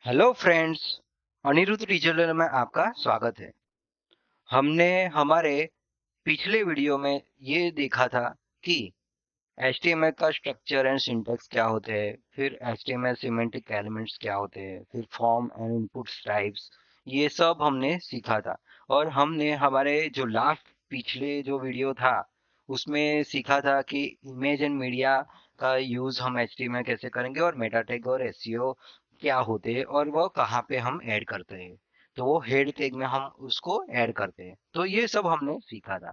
Hello friends, Anirudh digital में आपका स्वागत है। हमने हमारे पिछले वीडियो में ये देखा था कि HTML का स्ट्रक्चर एंड सिंटैक्स क्या होते हैं, फिर HTML सिमेंटिक एलिमेंट्स क्या होते हैं, फिर फॉर्म एंड इनपुट टाइप्स, ये सब हमने सीखा था। और हमने हमारे जो लास्ट पिछले जो वीडियो था उसमें सीखा था कि इमेज एंड मीडिया का यूज हम HTML कैसे करेंगे और मेटा टैग और SEO क्या होते हैं और वो कहाँ पे हम ऐड करते हैं। तो वो हेड टैग में हम उसको ऐड करते हैं, तो ये सब हमने सीखा था।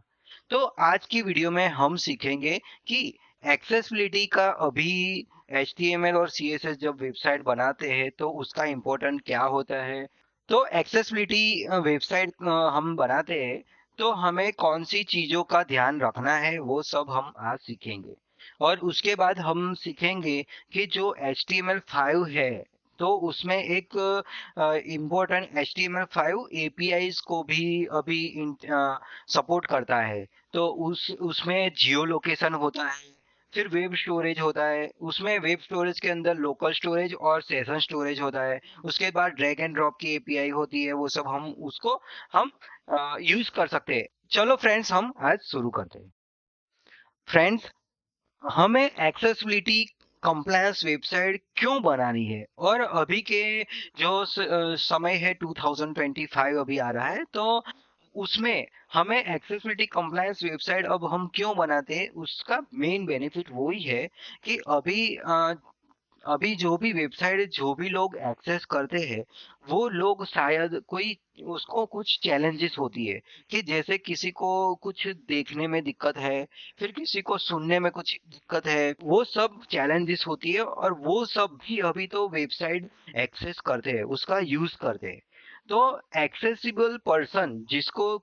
तो आज की वीडियो में हम सीखेंगे कि एक्सेसिबिलिटी का अभी HTML और CSS जब वेबसाइट बनाते हैं तो उसका इम्पोर्टेंट क्या होता है। तो एक्सेसिबिलिटी वेबसाइट हम बनाते हैं तो हमें कौन सी चीजों का ध्यान रखना है वो सब हम आज सीखेंगे। और उसके बाद हम सीखेंगे कि जो HTML5 है तो उसमें एक इम्पोर्टेंट HTML5 APIs को भी अभी सपोर्ट करता है। तो उसमें जियो लोकेशन होता है, फिर वेब स्टोरेज होता है, उसमें वेब स्टोरेज के अंदर लोकल स्टोरेज और सेशन स्टोरेज होता है। उसके बाद ड्रैग एंड ड्रॉप की एपीआई होती है, वो सब हम यूज कर सकते हैं। चलो फ्रेंड्स, हम आज शुरू करते हैं। फ्रेंड्स, हमें एक्सेसिबिलिटी कंप्लायंस वेबसाइट क्यों बनानी है और अभी के जो समय है 2025 अभी आ रहा है, तो उसमें हमें एक्सेसिबिलिटी कंप्लायंस वेबसाइट अब हम क्यों बनाते हैं, उसका मेन बेनिफिट वही है कि अभी जो भी वेबसाइट जो भी लोग एक्सेस करते हैं वो लोग शायद कोई उसको कुछ चैलेंजेस होती है कि जैसे किसी को कुछ देखने में दिक्कत है, फिर किसी को सुनने में कुछ दिक्कत है, वो सब चैलेंजेस होती है और वो सब भी अभी तो वेबसाइट एक्सेस करते हैं, उसका यूज करते हैं। तो एक्सेसिबल पर्सन जिसको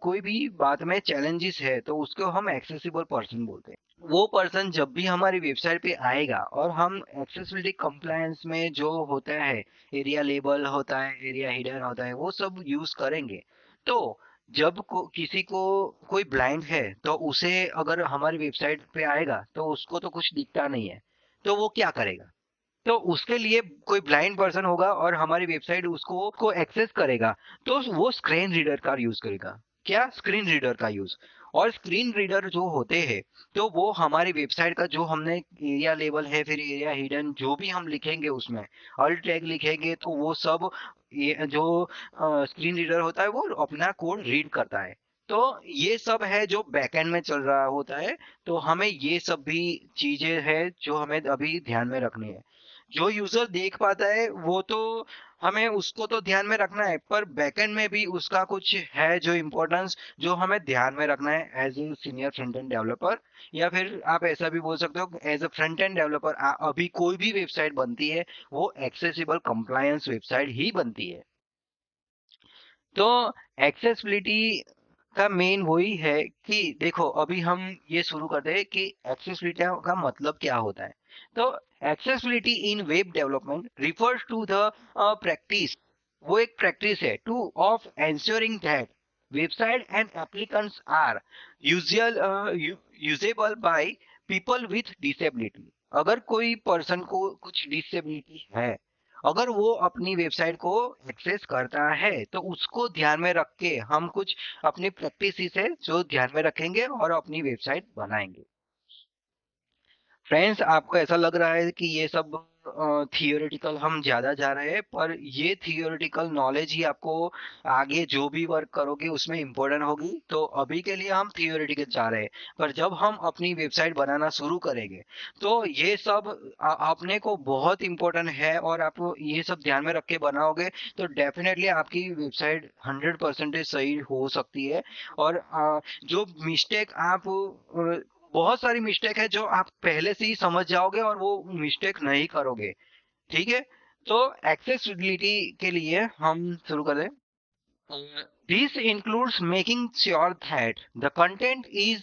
कोई भी बात में चैलेंजेस है तो उसको हम एक्सेसिबल पर्सन बोलते हैं। वो पर्सन जब भी हमारी वेबसाइट पे आएगा और हम एक्सेसिबिलिटी कंप्लायंस में जो होता है, एरिया लेबल होता है, एरिया हिडन होता है, वो सब यूज करेंगे। तो किसी को कोई ब्लाइंड है तो उसे अगर हमारी वेबसाइट पे आएगा तो उसको तो कुछ दिखता नहीं है, तो वो क्या करेगा। तो उसके लिए कोई ब्लाइंड पर्सन होगा और हमारी वेबसाइट उसको को एक्सेस करेगा, तो वो स्क्रीन रीडर का यूज करेगा। क्या, स्क्रीन रीडर का यूज। और स्क्रीन रीडर जो होते हैं तो वो हमारी वेबसाइट का जो हमने एरिया लेवल है, फिर एरिया हिडन जो भी हम लिखेंगे उसमें अल्ट टैग लिखेंगे तो वो सब ये जो स्क्रीन रीडर होता है वो अपना कोड रीड करता है। तो ये सब है जो बैकएंड में चल रहा होता है। तो हमें ये सब भी चीजें हैं जो हमें अभी ध्यान में रखनी है। जो यूजर देख पाता है वो तो हमें उसको तो ध्यान में रखना है, पर बैकएंड में भी उसका कुछ है जो इम्पोर्टेंस जो हमें ध्यान में रखना है as a senior front end developer. या फिर आप ऐसा भी बोल सकते हो as a front end developer अभी कोई भी वेबसाइट बनती है वो एक्सेसिबल कंप्लायंस वेबसाइट ही बनती है। तो एक्सेसिबिलिटी का मेन वही है कि देखो अभी हम ये शुरू करते हैं कि एक्सेसिबिलिटी का मतलब क्या होता है। तो accessibility in web development refers to the practice, वो एक प्रैक्टिस है to of ensuring that website and applicants are usual usable by people with disability. अगर कोई पर्सन को कुछ डिसेबिलिटी है, अगर वो अपनी वेबसाइट को एक्सेस करता है तो उसको ध्यान में रख के हम कुछ अपनी प्रैक्टिस है जो ध्यान में रखेंगे और अपनी वेबसाइट बनाएंगे। फ्रेंड्स, आपको ऐसा लग रहा है कि ये सब थियोरेटिकल हम ज्यादा जा रहे हैं, पर ये थियोरेटिकल नॉलेज ही आपको आगे जो भी वर्क करोगे उसमें इम्पोर्टेंट होगी। तो अभी के लिए हम थियोरेटिकल जा रहे हैं, पर जब हम अपनी वेबसाइट बनाना शुरू करेंगे तो ये सब अपने को बहुत इम्पोर्टेंट है और आप ये सब ध्यान में रख के बनाओगे तो डेफिनेटली आपकी वेबसाइट 100% सही हो सकती है। और जो मिस्टेक आप बहुत सारी मिस्टेक है जो आप पहले से ही समझ जाओगे और वो मिस्टेक नहीं करोगे। ठीक है। तो एक्सेसिबिलिटी के लिए हम शुरू करें। This includes making sure that the content is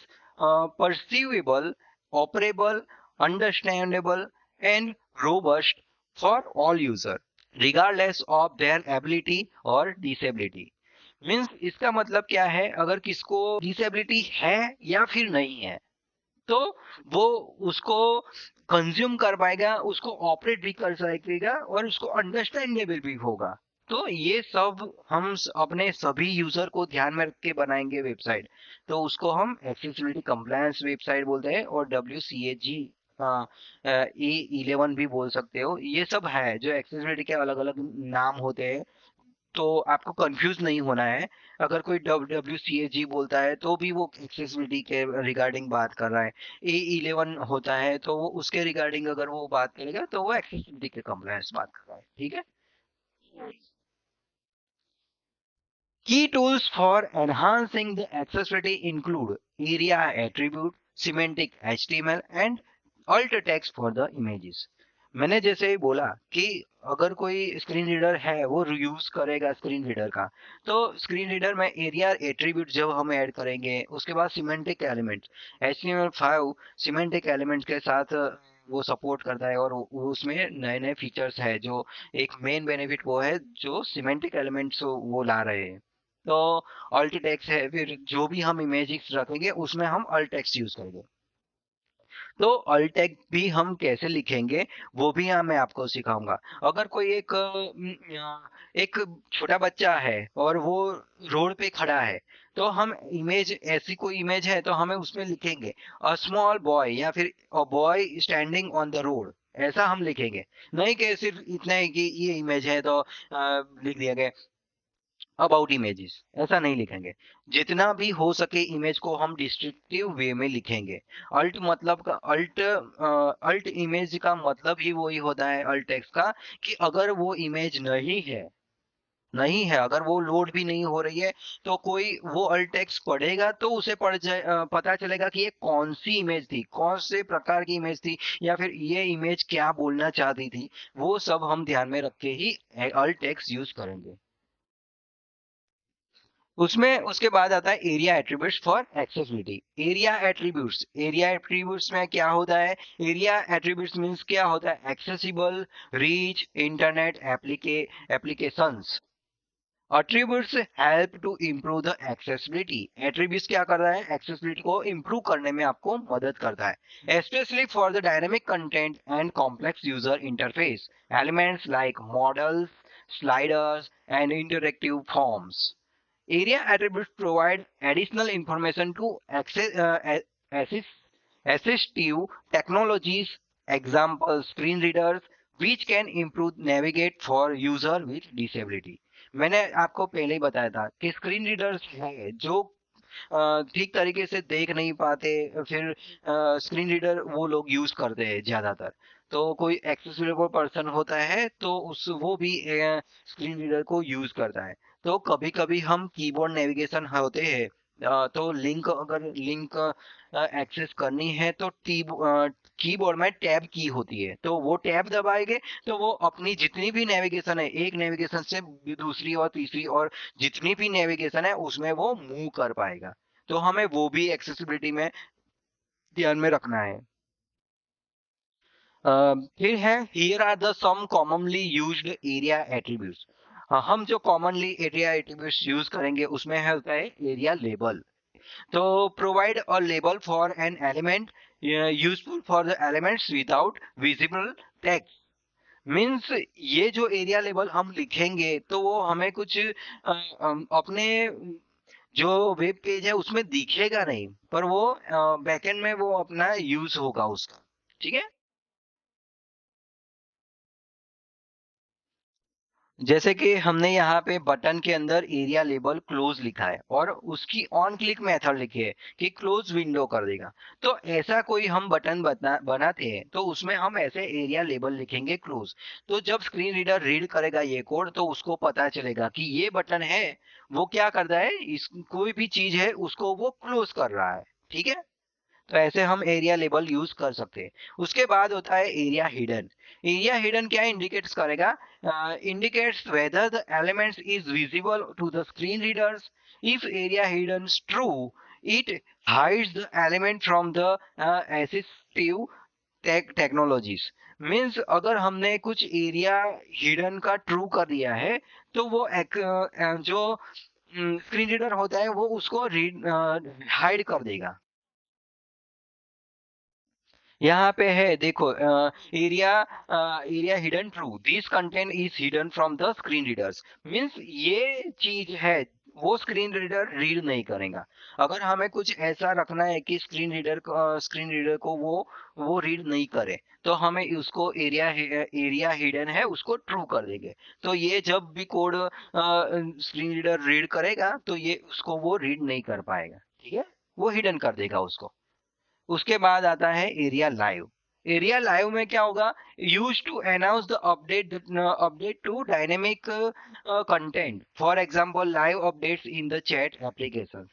perceivable, operable, understandable and robust for all user regardless of their ability or disability। Means इसका मतलब क्या है, अगर किसको डिसेबिलिटी है या फिर नहीं है तो वो उसको कंज्यूम कर पाएगा, उसको ऑपरेट भी कर सकेगा और उसको अंडरस्टैंडेबल भी होगा। तो ये सब हम अपने सभी यूजर को ध्यान में रख के बनाएंगे वेबसाइट। तो उसको हम एक्सेसिबिलिटी कंप्लायंस वेबसाइट बोलते हैं, और WCAG E11 भी बोल सकते हो। ये सब है जो एक्सेसिबिलिटी के अलग अलग नाम होते हैं, तो आपको कंफ्यूज नहीं होना है। अगर कोई WCAG बोलता है तो भी वो एक्सेसिबिलिटी के रिगार्डिंग बात कर रहा है। E11 होता है तो वो उसके रिगार्डिंग अगर वो बात करेगा तो वो एक्सेसिबिलिटी के कंप्लायंस बात कर रहा है, ठीक है। Key tools for enhancing the accessibility include area attribute, semantic HTML and alt text for the images। मैंने जैसे ही बोला कि अगर कोई स्क्रीन रीडर है वो यूज करेगा स्क्रीन रीडर का, तो स्क्रीन रीडर में एरिया एट्रीब्यूट जब हम ऐड करेंगे, उसके बाद semantic element HTML5 semantic element के साथ वो सपोर्ट करता है, और उसमें नए नए फीचर्स है। जो एक मेन बेनिफिट वो है जो सिमेंटिक एलिमेंट्स वो ला रहे हैं। तो अल्ट टेक्स्ट है, फिर जो भी हम इमेजेस रखेंगे उसमें हम अल्ट टेक्स्ट यूज करेंगे। तो अल्ट टेक्स्ट भी हम कैसे लिखेंगे वो भी मैं आपको सिखाऊंगा। अगर कोई एक छोटा बच्चा है और वो रोड पे खड़ा है, तो हम इमेज, ऐसी कोई इमेज है तो हमें उसमें लिखेंगे अ स्मॉल बॉय, या फिर a boy standing on the road, ऐसा हम लिखेंगे। नहीं कि सिर्फ इतना है कि ये इमेज है तो लिख दिया गया अबाउट इमेजेस, ऐसा नहीं लिखेंगे। जितना भी हो सके इमेज को हम डिस्क्रिप्टिव वे में लिखेंगे। अल्ट मतलब का अल्ट इमेज का मतलब ही वही होता है अल्ट टेक्स्ट का, कि अगर वो इमेज नहीं है, अगर वो लोड भी नहीं हो रही है, तो कोई वो अल्ट टेक्स्ट पढ़ेगा तो उसे पता चलेगा कि ये कौन सी इमेज थी, कौन से प्रकार की इमेज थी, या फिर ये इमेज क्या बोलना चाहती थी। वो सब हम ध्यान में रख के ही अल्ट टेक्स्ट यूज करेंगे। उसमें उसके बाद आता है area attributes for accessibility. Area attributes में क्या होता है? एरिया एट्रीब्यूट्स मींस क्या होता है? Accessible, reach, internet, applications. Attributes help to improve the accessibility. Attributes क्या कर रहा है? एक्सेसिबिलिटी को इम्प्रूव करने में आपको मदद करता है, specially for the dynamic content and complex user interface. Elements like models, sliders and interactive forms. Area attributes provide additional information to access assist, assistive technologies, example screen readers, which can improve navigate for user with disability। मैंने आपको पहले ही बताया था कि screen readers है जो ठीक तरीके से देख नहीं पाते, फिर स्क्रीन रीडर वो लोग यूज करते हैं ज्यादातर। तो कोई एक्सेसिबल पर्सन होता है तो उस वो भी स्क्रीन रीडर को यूज करता है। तो कभी कभी हम कीबोर्ड नेविगेशन होते हैं, तो लिंक एक्सेस करनी है तो कीबोर्ड में टैब की होती है, तो वो टैब दबाएंगे तो वो अपनी जितनी भी नेविगेशन है, एक नेविगेशन से दूसरी और तीसरी और जितनी भी नेविगेशन है उसमें वो मूव कर पाएगा। तो हमें वो भी एक्सेसिबिलिटी में ध्यान में रखना है। फिर है here are the some commonly used ARIA attributes. हम जो कॉमनली एरिया एट्रीब्यूट्स यूज करेंगे उसमें है होता है एरिया लेबल। तो provide a label for an element useful for the elements without visible text. Means ये जो एरिया लेबल हम लिखेंगे तो वो हमें कुछ अपने जो वेब पेज है उसमें दिखेगा नहीं, पर वो बैकएंड में वो अपना यूज होगा उसका, ठीक है। जैसे कि हमने यहाँ पे बटन के अंदर एरिया लेबल क्लोज लिखा है और उसकी ऑन क्लिक मेथड लिखी है कि क्लोज विंडो कर देगा। तो ऐसा कोई हम बटन बनाते हैं तो उसमें हम ऐसे एरिया लेबल लिखेंगे क्लोज। तो जब स्क्रीन रीडर रीड करेगा ये कोड तो उसको पता चलेगा कि ये बटन है, वो क्या करता है, इस कोई भी चीज है उसको वो क्लोज कर रहा है, ठीक है। तो ऐसे हम एरिया लेबल यूज कर सकते हैं। उसके बाद होता है एरिया हिडन। एरिया हिडन क्या इंडिकेट्स करेगा? Indicates whether the elements is visible to the screen readers. If ARIA hidden true, it hides the element from the assistive technologies. Means अगर हमने कुछ एरिया हिडन का ट्रू कर दिया है तो वो जो स्क्रीन रीडर होता है वो उसको रीड हाइड कर देगा। यहाँ पे है देखो, area area hidden true, this content is hidden from the screen readers. Means ये चीज है वो स्क्रीन रीडर रीड नहीं करेगा। अगर हमें कुछ ऐसा रखना है कि स्क्रीन रीडर को वो रीड नहीं करे, तो हमें उसको एरिया हिडन है उसको ट्रू कर देंगे। तो ये जब भी कोड स्क्रीन रीडर रीड करेगा तो ये उसको वो रीड नहीं कर पाएगा, ठीक है, वो हिडन कर देगा उसको। उसके बाद आता है एरिया लाइव। एरिया लाइव में क्या होगा, use to announce the update to dynamic content, for example live updates in the chat application.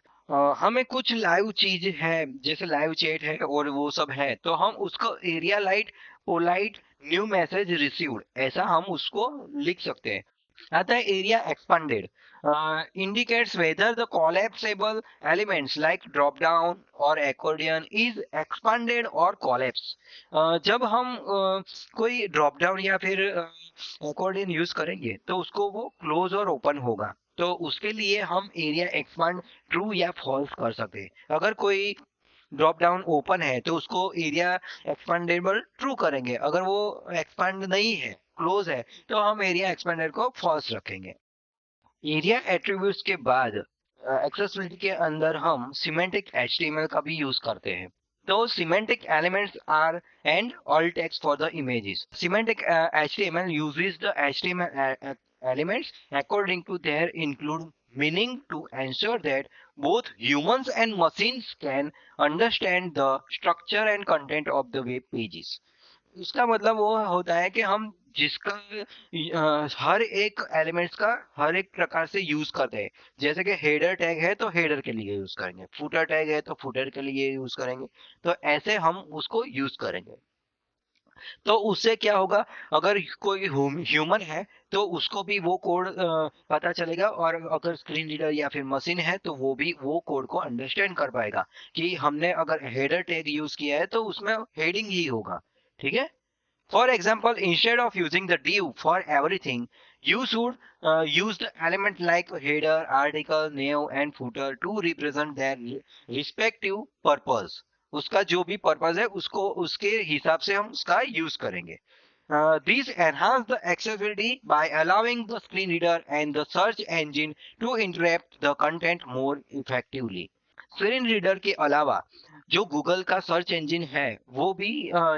हमें कुछ लाइव चीज है जैसे लाइव चैट है और वो सब है, तो हम उसको area light polite new message received ऐसा हम उसको लिख सकते हैं। आता है area expanded, indicates whether the collapsible elements like drop down or accordion is expanded or collapsed। जब हम कोई ड्रॉप डाउन या फिर accordion यूज करेंगे तो उसको वो क्लोज और ओपन होगा। तो उसके लिए हम एरिया एक्सपांड ट्रू या फॉल्स कर सकते हैं। अगर कोई ड्रॉप डाउन ओपन है तो उसको एरिया एक्सपांडेबल ट्रू करेंगे, अगर वो एक्सपांड नहीं है क्लोज है तो हम एरिया एक्सपांडेड को फॉल्स रखेंगे। एरिया एट्रीब्यूट्स के बाद एक्सेसिबिलिटी के अंदर हम सिमेंटिक एचटीएमएल का भी यूज करते हैं। तो semantic elements are and all text for the images. Semantic HTML uses the HTML elements according to their include meaning to ensure that both humans and machines can understand the structure and content of the web pages। इसका मतलब वो होता है कि हम जिसका हर एक elements का हर एक प्रकार से यूज करते हैं। जैसे कि हेडर टैग है तो हेडर के लिए यूज करेंगे, फुटर टैग है तो फुटर के लिए यूज करेंगे। तो ऐसे हम उसको यूज करेंगे। तो उससे क्या होगा, अगर कोई ह्यूमन है तो उसको भी वो कोड पता चलेगा, और अगर स्क्रीन रीडर या फिर मशीन है तो वो भी वो कोड को अंडरस्टैंड कर पाएगा कि हमने अगर हेडर टैग यूज किया है तो उसमें हेडिंग ही होगा, ठीक है। For example, instead of using the div for everything, you should use the element like header, article, name and footer to represent their respective purpose। उसका जो भी पर्पस है उसको उसके हिसाब से हम उसका यूज करेंगे। These enhance the accessibility by allowing the screen reader and the search engine to interpret the content more effectively। Screen reader के अलावा जो गूगल का सर्च इंजन है वो भी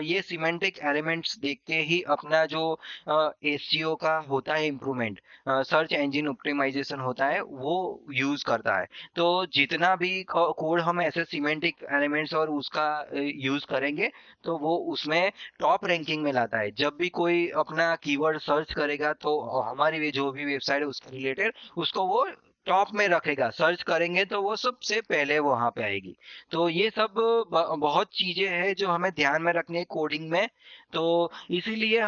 ये सिमेंटिक एलिमेंट्स देख के ही अपना जो एसईओ का होता है इम्प्रूवमेंट, सर्च इंजन ऑप्टिमाइजेशन होता है वो यूज करता है। तो जितना भी कोड हम ऐसे सिमेंटिक एलिमेंट्स और उसका यूज करेंगे तो वो उसमें टॉप रैंकिंग में लाता है। जब भी कोई अपना कीवर्ड सर्च करेगा तो हमारी जो भी वेबसाइट है उसके रिलेटेड उसको वो टॉप में रखेगा, सर्च करेंगे तो वो सबसे पहले वहां पे आएगी। तो ये सब बहुत चीजें हैं जो हमें ध्यान में रखनी है कोडिंग में। तो इसीलिए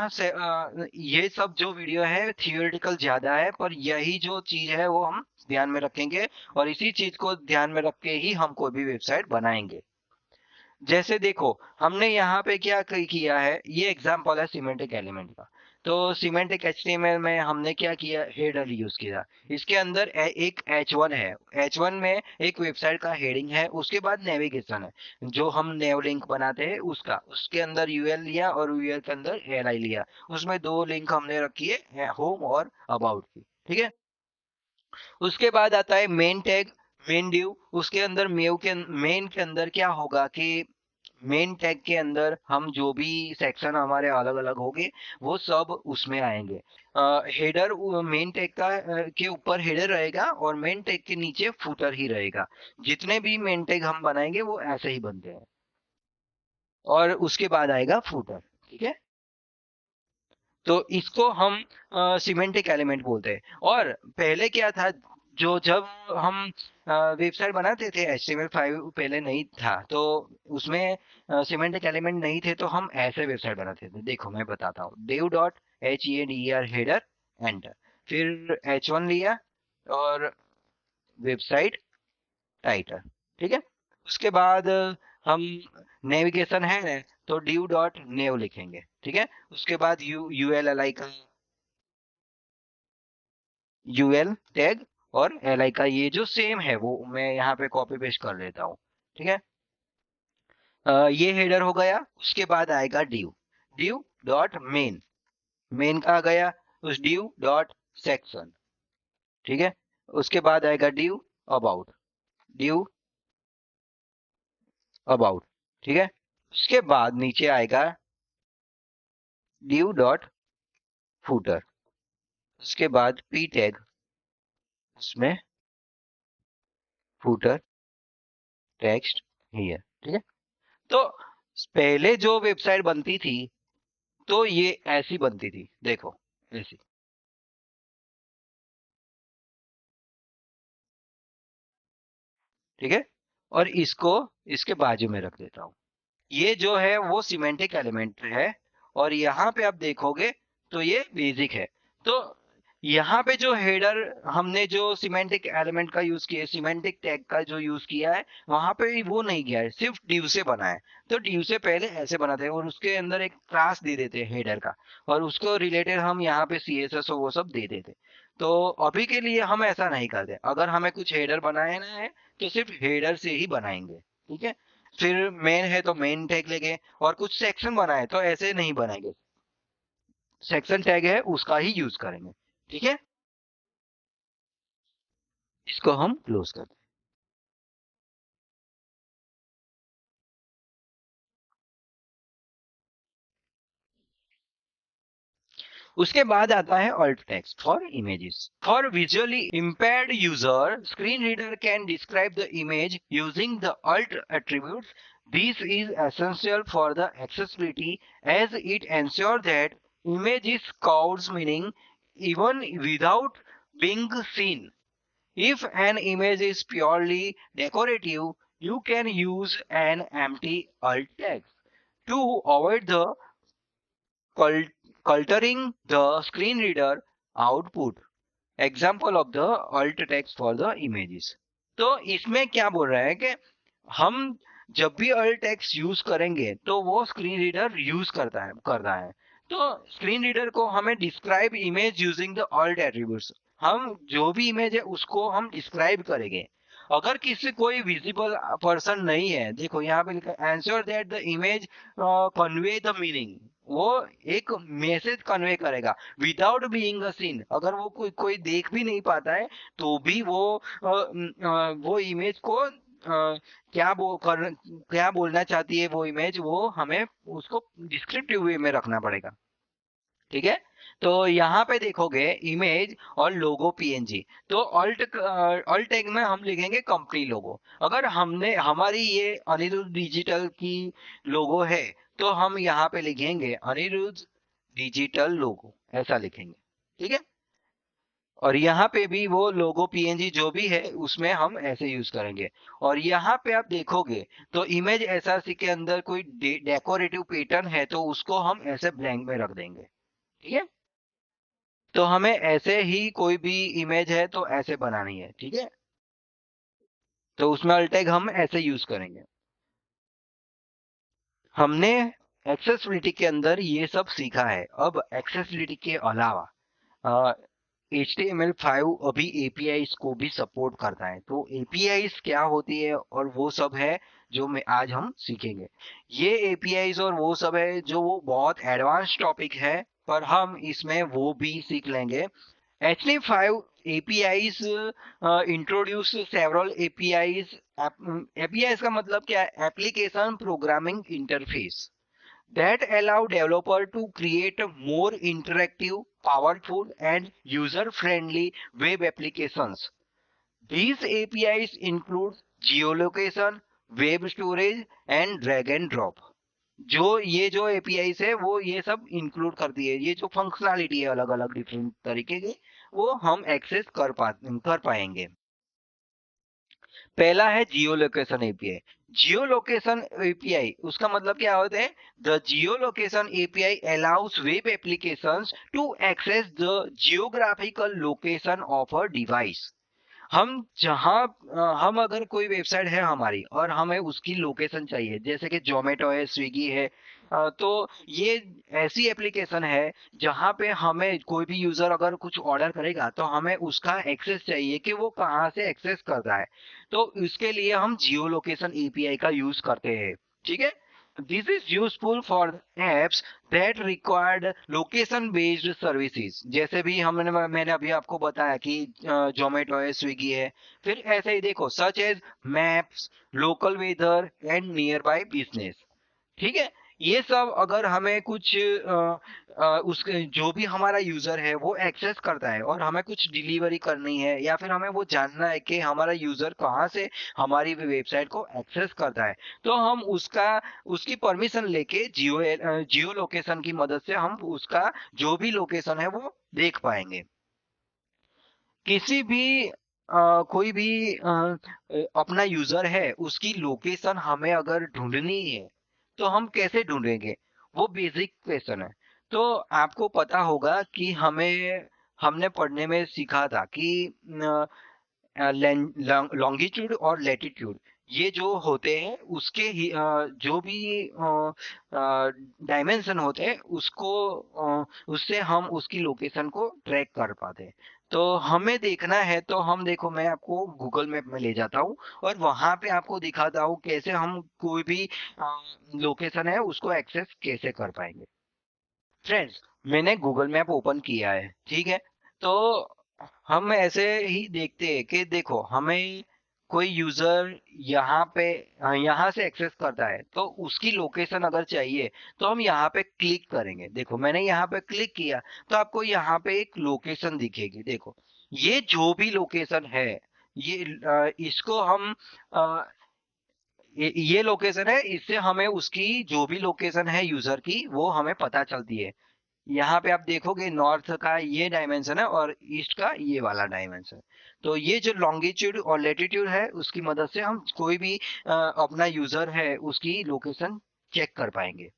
ये सब जो वीडियो है थियोरेटिकल ज्यादा है, पर यही जो चीज है वो हम ध्यान में रखेंगे और इसी चीज को ध्यान में रख के ही हम कोई भी वेबसाइट बनाएंगे। जैसे देखो हमने यहाँ पे क्या किया है, ये एग्जांपल है सिमेंटिक एलिमेंट का। तो सिमेंटिक एचटीएमएल में हमने क्या किया, हेडर यूज किया। इसके अंदर एक H1 है। H1 में एक वेबसाइट का हेडिंग है, उसके बाद नेविगेशन है जो हम नेव लिंक बनाते हैं उसका, उसके अंदर यूएल लिया और यूएल के अंदर एलआई लिया। उसमें दो लिंक हमने रखी है, होम और अबाउट की, ठीक है। उसके बाद आता है मेन टैग, मेन ड्यू। उसके अंदर मेन के अंदर क्या होगा कि मेन टैग के अंदर हम जो भी सेक्शन हमारे अलग अलग होंगे वो सब उसमें आएंगे। हेडर मेन टैग का के ऊपर हेडर रहेगा और मेन टैग के नीचे फूटर ही रहेगा। जितने भी मेन टैग हम बनाएंगे वो ऐसे ही बनते हैं। और उसके बाद आएगा फूटर, ठीक है। तो इसको हम सिमेंटिक एलिमेंट बोलते हैं। और पहले क्या था, जो जब हम वेबसाइट बनाते थे HTML5 पहले नहीं था तो उसमें सिमेंटिक एलिमेंट नहीं थे, तो हम ऐसे वेबसाइट बनाते थे। देखो मैं बताता हूँ, dev.heder हेडर एंटर, फिर H1 लिया और वेबसाइट टाइटल, ठीक है। उसके बाद हम नेविगेशन है ना, तो div.nav लिखेंगे, ठीक है। उसके बाद ULLI का यूएल टैग और LI का ये जो सेम है वो मैं यहाँ पे कॉपी पेस्ट कर लेता हूँ, ठीक है। ये हेडर हो गया। उसके बाद आएगा div डॉट मेन कहाँ गया, उस div डॉट सेक्शन, ठीक है। उसके बाद आएगा div अबाउट, ठीक है। उसके बाद नीचे आएगा div डॉट फूटर, उसके बाद p टैग, उसमें फूटर टेक्स्ट हियर, ठीक है। तो पहले जो वेबसाइट बनती थी तो ये ऐसी बनती थी, देखो ऐसी, ठीक है। और इसको इसके बाजू में रख देता हूं। ये जो है वो सिमेंटिक एलिमेंट है, और यहाँ पे आप देखोगे तो ये बेसिक है। तो यहाँ पे जो हेडर हमने जो सिमेंटिक एलिमेंट का यूज किया है, सिमेंटिक टैग का जो यूज किया है, वहां पे वो नहीं किया है, सिर्फ div से बना है। तो div से पहले ऐसे बनाते हैं और उसके अंदर एक क्लास दे देते हैं हेडर का, और उसको रिलेटेड हम यहाँ पे CSS और वो सब दे देते। तो अभी के लिए हम ऐसा नहीं करते, अगर हमें कुछ हेडर बनाना है तो सिर्फ हेडर से ही बनाएंगे, ठीक है। फिर मेन है तो मेन टैग लेंगे, और कुछ सेक्शन बनाए तो ऐसे नहीं बनाएंगे, सेक्शन टैग है उसका ही यूज करेंगे, ठीक है। इसको हम क्लोज करते हैं। उसके बाद आता है alt text for images. For visually impaired user, screen reader can describe the image using the alt attributes. This is essential for the accessibility as it ensures that image is coded meaning even without being seen. If an image is purely decorative, you can use an empty alt text to avoid the cult- cluttering the screen reader output. Example of the alt text for the images. तो इसमें क्या बोल रहा है कि हम जब भी alt text यूज करेंगे तो वो स्क्रीन रीडर यूज करता है। तो स्क्रीन रीडर को हमें describe image using the alt attributes, हम जो भी इमेज है उसको हम डिस्क्राइब करेंगे। अगर किसी कोई विजिबल पर्सन नहीं है, देखो यहाँ पे लिखा है answer that the image convey the meaning, वो एक मैसेज कन्वे करेगा विदाउट बीइंग अ सीन। अगर वो कोई देख भी नहीं पाता है तो भी वो इमेज को क्या बोलना चाहती है वो इमेज, वो हमें उसको डिस्क्रिप्टिव वे में रखना पड़ेगा, ठीक है। तो यहाँ पे देखोगे इमेज और लोगो PNG, तो ऑल्ट टैग में हम लिखेंगे कंपनी लोगो। अगर हमने हमारी ये अनिरुद्ध डिजिटल की लोगो है तो हम यहाँ पे लिखेंगे अनिरुद्ध डिजिटल लोगो, ऐसा लिखेंगे, ठीक है। और यहाँ पे भी वो लोगो PNG जो भी है उसमें हम ऐसे यूज करेंगे। और यहाँ पे आप देखोगे तो इमेज SRC के अंदर कोई डेकोरेटिव पैटर्न है तो उसको हम ऐसे ब्लैंक में रख देंगे, ठीक है। तो हमें ऐसे ही कोई भी इमेज है तो ऐसे बनानी है, ठीक है। तो उसमें अल्टैग हम ऐसे यूज करेंगे। हमने एक्सेसिबिलिटी के अंदर ये सब सीखा है। अब एक्सेसिबिलिटी के अलावा HTML5 अभी APIs को भी सपोर्ट करता है। तो APIs क्या होती है और वो सब है जो मैं आज हम सीखेंगे। ये APIs और वो सब है जो वो बहुत एडवांस टॉपिक है, पर हम इसमें वो भी सीख लेंगे। HTML5 APIs introduce several APIs. APIs का मतलब क्या है? Application Programming Interface that allow developer to create more interactive, powerful, and user-friendly web applications. These APIs include geolocation, web storage, and drag and drop. जो APIs है वो ये सब include करती है। ये जो फंक्शनैलिटी है अलग अलग डिफरेंट तरीके की, वो हम एक्सेस कर पाएंगे। पहला है geolocation API. Geolocation API उसका मतलब क्या होता है? The Jio location API allows web applications to access the geographical location of a device. हम जहाँ हम अगर कोई वेबसाइट है हमारी और हमें उसकी लोकेशन चाहिए, जैसे कि जोमेटो है, स्विगी है, तो ये ऐसी एप्लीकेशन है जहाँ पे हमें कोई भी यूजर अगर कुछ ऑर्डर करेगा तो हमें उसका एक्सेस चाहिए कि वो कहाँ से एक्सेस कर रहा है। तो इसके लिए हम जियो लोकेशन एपीआई का यूज करते हैं, ठीक है। This is useful for apps that required location based services, जैसे भी मैंने अभी आपको बताया कि जोमेटो है, स्विगी है। फिर ऐसे ही देखो, such as maps, local weather and nearby business. ठीक है। ये सब अगर हमें कुछ उसके जो भी हमारा यूजर है वो एक्सेस करता है और हमें कुछ डिलीवरी करनी है, या फिर हमें वो जानना है कि हमारा यूजर कहाँ से हमारी वेबसाइट को एक्सेस करता है, तो हम उसकी परमिशन लेके जियो लोकेशन की मदद से हम उसका जो भी लोकेशन है वो देख पाएंगे। किसी भी कोई भी अपना यूजर है, उसकी लोकेशन हमें अगर ढूंढनी है तो हम कैसे ढूंढेंगे, वो बेसिक क्वेश्चन है। तो आपको पता होगा कि हमने पढ़ने में सीखा था कि लॉन्गिट्यूड और लैटिट्यूड, ये जो होते हैं उसके ही जो भी डायमेंशन होते हैं उससे हम उसकी लोकेशन को ट्रैक कर पाते हैं। तो हमें देखना है तो हम देखो, मैं आपको गूगल मैप में ले जाता हूँ और वहां पे आपको दिखाता हूँ कैसे हम कोई भी लोकेशन है उसको एक्सेस कैसे कर पाएंगे। फ्रेंड्स, मैंने गूगल मैप ओपन किया है, ठीक है। तो हम ऐसे ही देखते हैं कि देखो, हमें कोई यूजर यहाँ पे यहाँ से एक्सेस करता है तो उसकी लोकेशन अगर चाहिए तो हम यहाँ पे क्लिक करेंगे। देखो, मैंने यहाँ पे क्लिक किया तो आपको यहाँ पे एक लोकेशन दिखेगी। देखो, ये जो भी लोकेशन है, ये इसको हम ये लोकेशन है, इससे हमें उसकी जो भी लोकेशन है यूजर की वो हमें पता चलती है। यहाँ पे आप देखोगे नॉर्थ का ये डायमेंशन है और ईस्ट का ये वाला डायमेंशन। तो ये जो लॉन्गिट्यूड और लेटीट्यूड है उसकी मदद से हम कोई भी अपना यूजर है उसकी लोकेशन चेक कर पाएंगे।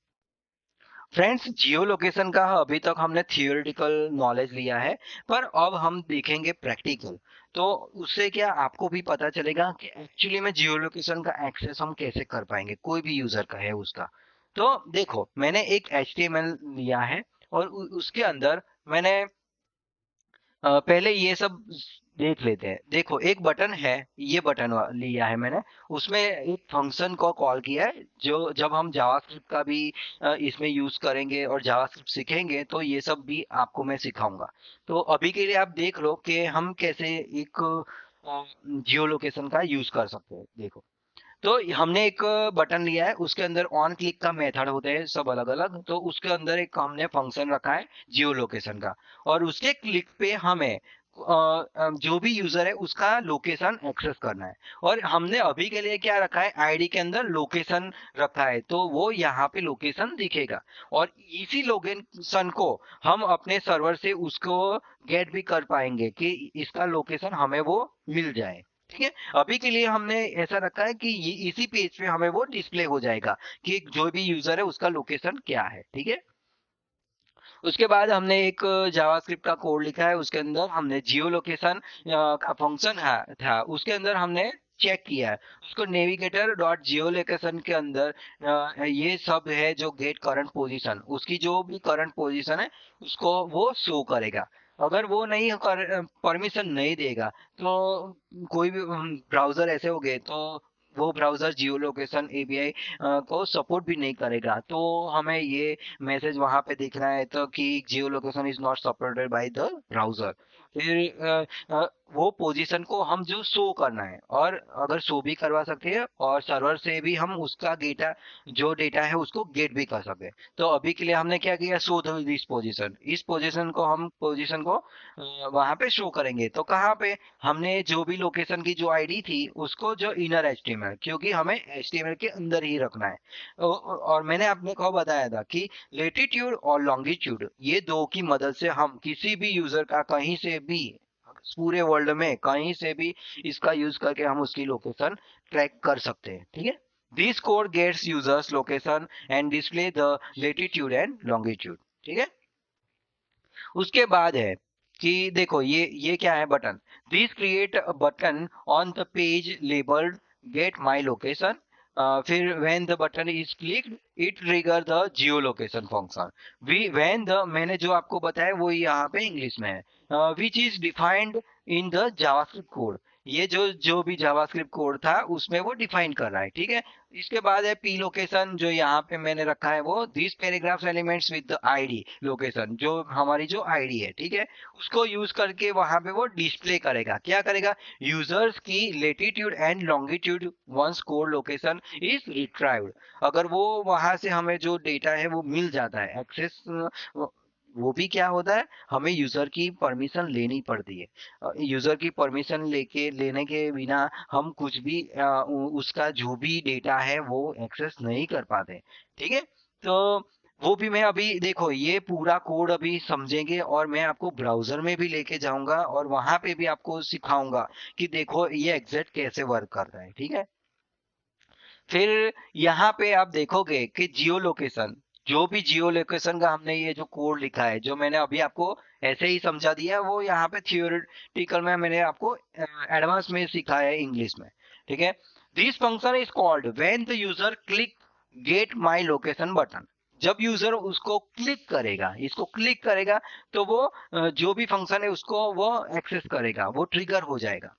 फ्रेंड्स, जियो लोकेशन का अभी तक हमने थियोरेटिकल नॉलेज लिया है, पर अब हम देखेंगे प्रैक्टिकल। तो उससे क्या आपको भी पता चलेगा कि एक्चुअली में जियो लोकेशन का एक्सेस हम कैसे कर पाएंगे, कोई भी यूजर का है उसका। तो देखो, मैंने एक HTML लिया है और उसके अंदर मैंने पहले ये सब देख लेते हैं। देखो, एक बटन है, ये बटन लिया है मैंने। उसमें एक फंक्शन को कॉल किया है, जो जब हम जावास्क्रिप्ट का भी इसमें यूज करेंगे और जावास्क्रिप्ट सीखेंगे तो ये सब भी आपको मैं सिखाऊंगा। तो अभी के लिए आप देख लो कि हम कैसे एक जियो लोकेशन का यूज कर सकते हैं। देखो, तो हमने एक बटन लिया है, उसके अंदर ऑन क्लिक का मेथड होते हैं सब अलग अलग। तो उसके अंदर एक हमने फंक्शन रखा है जियो लोकेशन का, और उसके क्लिक पे हमें जो भी यूजर है उसका लोकेशन एक्सेस करना है। और हमने अभी के लिए क्या रखा है, आईडी के अंदर लोकेशन रखा है, तो वो यहाँ पे लोकेशन दिखेगा। और इसी लोकेशन को हम अपने सर्वर से उसको गेट भी कर पाएंगे कि इसका लोकेशन हमें वो मिल जाए। ठीक है। अभी के लिए हमने ऐसा रखा है कि ये इसी पेज पे हमें वो डिस्प्ले हो जाएगा कि जो भी यूजर है उसका लोकेशन क्या है। ठीक है। उसके बाद हमने एक जावास्क्रिप्ट का कोड लिखा है, उसके अंदर हमने जियो लोकेशन का फंक्शन था, उसके अंदर हमने चेक किया है उसको। नेविगेटर डॉट जियो लोकेशन के अंदर ये सब है जो गेट करंट पोजीशन, उसकी जो भी करंट पोजीशन है उसको वो शो करेगा। अगर वो नहीं परमिशन नहीं देगा तो कोई भी ब्राउजर ऐसे हो गए तो वो ब्राउजर जियो लोकेशन एपीआई को सपोर्ट भी नहीं करेगा। तो हमें ये मैसेज वहां पे दिख रहा है तो कि जियो location is not supported by the browser. फिर वो पोजीशन को हम जो शो करना है, और अगर शो भी करवा सकते हैं और सर्वर से भी हम उसका डेटा, जो डेटा है उसको गेट भी कर सकते हैं। तो अभी के लिए हमने क्या किया, शो दिस पोजीशन, इस पोजीशन को वहां पे शो करेंगे। तो कहाँ पे, हमने जो भी लोकेशन की जो आईडी थी उसको जो इनर एचटीएमएल, क्योंकि हमें एचटीएमएल के अंदर ही रखना है। और मैंने आपने को बताया था कि लेटीट्यूड और लॉन्गिट्यूड, ये दो की मदद से हम किसी भी यूजर का कहीं से भी पूरे वर्ल्ड में कहीं से भी इसका यूज करके हम उसकी लोकेशन ट्रैक कर सकते हैं। ठीक है। This code gets users location and display the latitude and longitude. ठीक है। उसके बाद है कि देखो, ये क्या है, button. This create a button on the page labelled get my location. फिर when the button is clicked it trigger the Jio location function. We when the, मैंने जो आपको बताया वो यहाँ पे इंग्लिश में है, which is defined in the JavaScript code. ये जो जो भी जावास्क्रिप्ट कोड था उसमें वो डिफाइन कर रहा है, ठीक है। इसके बाद है पी लोकेशन, जो यहाँ पे मैंने रखा है वो this paragraphs elements with the ID location, जो हमारी जो आईडी है, ठीक है, उसको यूज करके वहां पे वो डिस्प्ले करेगा। क्या करेगा? यूजर्स की latitude and longitude once code location is retrieved. अगर वो वहां से हमें जो डेटा है वो मिल जाता है, एक्सेस, वो भी क्या होता है, हमें यूजर की परमिशन लेनी पड़ती है। यूजर की परमिशन लेने के बिना हम कुछ भी उसका जो भी डेटा है वो एक्सेस नहीं कर पाते, ठीक है। तो वो भी मैं अभी, देखो ये पूरा कोड अभी समझेंगे और मैं आपको ब्राउजर में भी लेके जाऊंगा और वहां पे भी आपको सिखाऊंगा कि देखो ये एग्जैक्ट कैसे वर्क कर रहा है, ठीक है। फिर यहाँ पे आप देखोगे कि जियो लोकेशन, जो भी जियो लोकेशन का हमने ये जो कोड लिखा है, जो मैंने अभी आपको ऐसे ही समझा दिया, वो यहाँ पे थियोरेटिकल में मैंने आपको एडवांस में सिखाया है इंग्लिश में, ठीक है। This function is called when the user click gate my location button. जब यूजर उसको क्लिक करेगा, इसको क्लिक करेगा, तो वो जो भी फंक्शन है उसको वो एक्सेस करेगा, वो ट्रिगर हो जाएगा।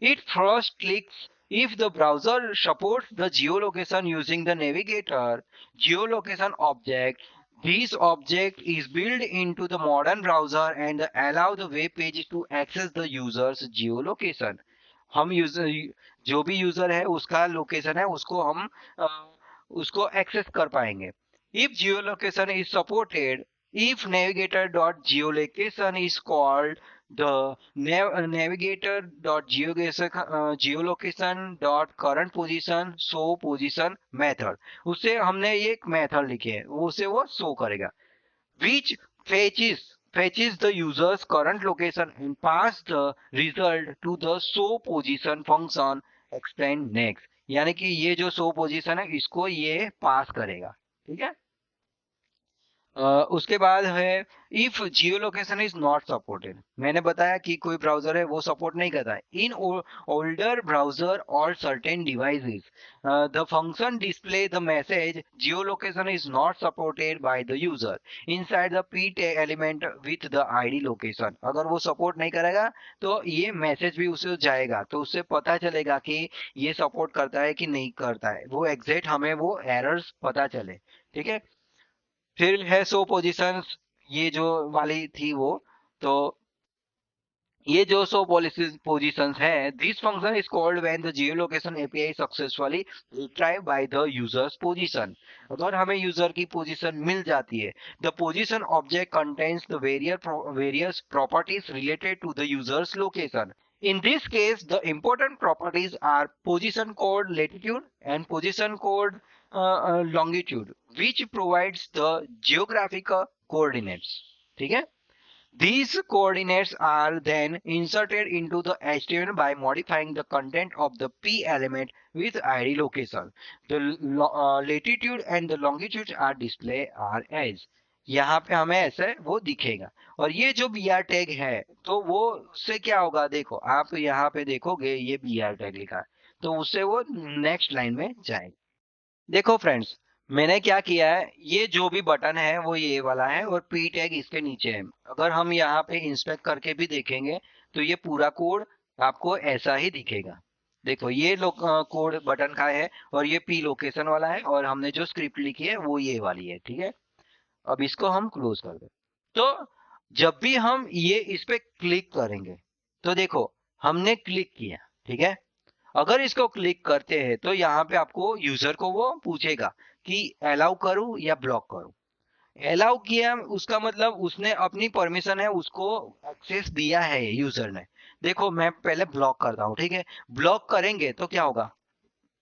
It first clicks if the browser supports the geolocation using the navigator geolocation object. This object is built into the modern browser and allow the web page to access the user's geolocation. हम user, जो भी user है उसका location है उसको हम उसको access कर पाएंगे। If geolocation is supported, if navigator.geolocation is called, the navigator.geolocation current position show position method, उससे हमने ये एक मेथड लिखे है, उसे वो शो करेगा। which fetches the user's current location and pass the result to the show position function explain next। यानी कि ये जो show position है इसको ये पास करेगा, ठीक है। उसके बाद है if geolocation is not supported. मैंने बताया कि कोई ब्राउजर है वो सपोर्ट नहीं करता है इन ओल्डर ब्राउजर और certain devices, the function display the message Jio location is not supported by the user inside the P element with the ID location. अगर वो सपोर्ट नहीं करेगा तो ये मैसेज भी उसे जाएगा, तो उससे पता चलेगा कि ये सपोर्ट करता है कि नहीं करता है, वो एग्जैक्ट हमें वो एरर्स पता चले, ठीक है। फिर है सो पोजीशंस, ये जो वाली थी वो, तो ये जो सो पोजीशंस है, this function is called when the Jio location API successfully retrieve by the users position. अगर हमें यूजर की पोजीशन मिल जाती है, the position object contains the various properties related to the users location. In this case, the important properties are position code latitude and position code longitude, which provides the geographical coordinates. ठीक है? These coordinates are then inserted into the HTML by modifying the content of the P element with ID location. The latitude and the longitude are displayed are as। यहाँ पे हमें ऐसे वो दिखेगा। और ये जो बी आर टैग है तो वो उससे क्या होगा, देखो आप यहाँ पे देखोगे ये बी आर टैग लिखा है, तो उससे वो नेक्स्ट लाइन में जाएगा। देखो फ्रेंड्स, मैंने क्या किया है, ये जो भी बटन है वो ये वाला है और पी टैग इसके नीचे है। अगर हम यहाँ पे इंस्पेक्ट करके भी देखेंगे तो ये पूरा कोड आपको ऐसा ही दिखेगा। देखो ये कोड बटन का है और ये पी लोकेशन वाला है और हमने जो स्क्रिप्ट लिखी है वो ये वाली है, ठीक है। अब इसको हम क्लोज कर दें। तो जब भी हम ये इस पे क्लिक करेंगे तो देखो हमने क्लिक किया, ठीक है। अगर इसको क्लिक करते हैं तो यहाँ पे आपको यूजर को वो पूछेगा कि अलाउ करूं या ब्लॉक करूं। अलाउ किया उसका मतलब उसने अपनी परमिशन है उसको एक्सेस दिया है यूजर ने। देखो मैं पहले ब्लॉक करता हूँ, ठीक है। ब्लॉक करेंगे तो क्या होगा,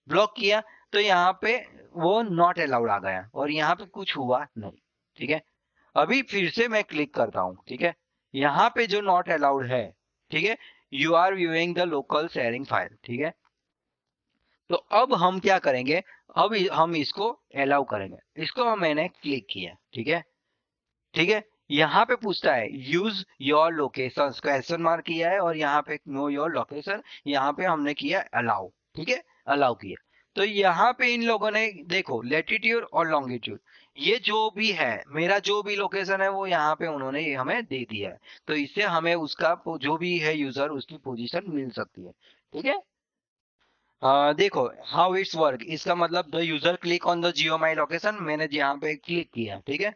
ब्लॉक किया तो यहाँ पे वो नॉट अलाउड आ गया और यहाँ पे कुछ हुआ नहीं, ठीक है। अभी फिर से मैं क्लिक करता हूँ, ठीक है। यहाँ पे जो नॉट अलाउड है, ठीक है, you are viewing the local sharing file, ठीक है। तो अब हम क्या करेंगे, अब हम इसको अलाउ करेंगे। इसको मैंने क्लिक किया, ठीक है, ठीक है। यहाँ पे पूछता है use your location, question mark किया है और यहाँ पे नो योर लोकेशन, यहाँ पे हमने किया अलाउ, ठीक है, अलाउ किया। तो यहाँ पे इन लोगों ने देखो लेटीट्यूड और लॉन्गिट्यूड, ये जो भी है, मेरा जो भी लोकेशन है वो यहाँ पे उन्होंने ये हमें दे दिया है। तो इससे हमें उसका जो भी है यूजर उसकी पोजीशन मिल सकती है। ठीक है। देखो हाउ इट्स वर्क, इसका मतलब the user click on the geo my location, मैंने यहाँ पे क्लिक किया। ठीक है।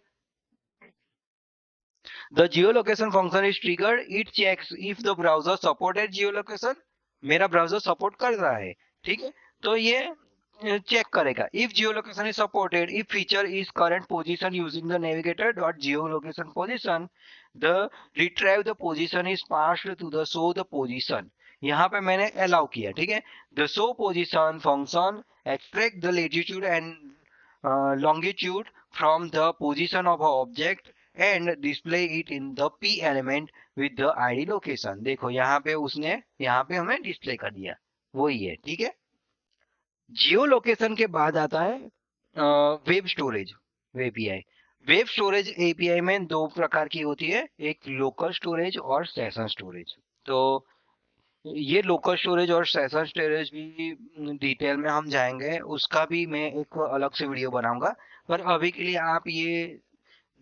The Jio location function is triggered, it checks if the browser supported geolocation, मेरा ब्राउजर सपोर्ट कर रहा है। ठीक है। तो ये चेक करेगा if geolocation is supported, if feature is current position using the navigator dot geolocation position, the retrieve the position is passed to the show the position, यहाँ पे मैंने अलाउ किया। ठीक है। The show position function extract the latitude and longitude from the position of an object and display it in the p element with the id location। देखो यहाँ पे उसने यहाँ पे हमें डिस्प्ले कर दिया, वही है। ठीक है। जियो लोकेशन के बाद आता है web storage API. Web storage API में दो प्रकार की होती है, एक लोकल स्टोरेज और सेशन स्टोरेज। तो ये लोकल स्टोरेज और सेशन स्टोरेज भी डिटेल में हम जाएंगे, उसका भी मैं एक अलग से वीडियो बनाऊंगा। पर अभी के लिए आप ये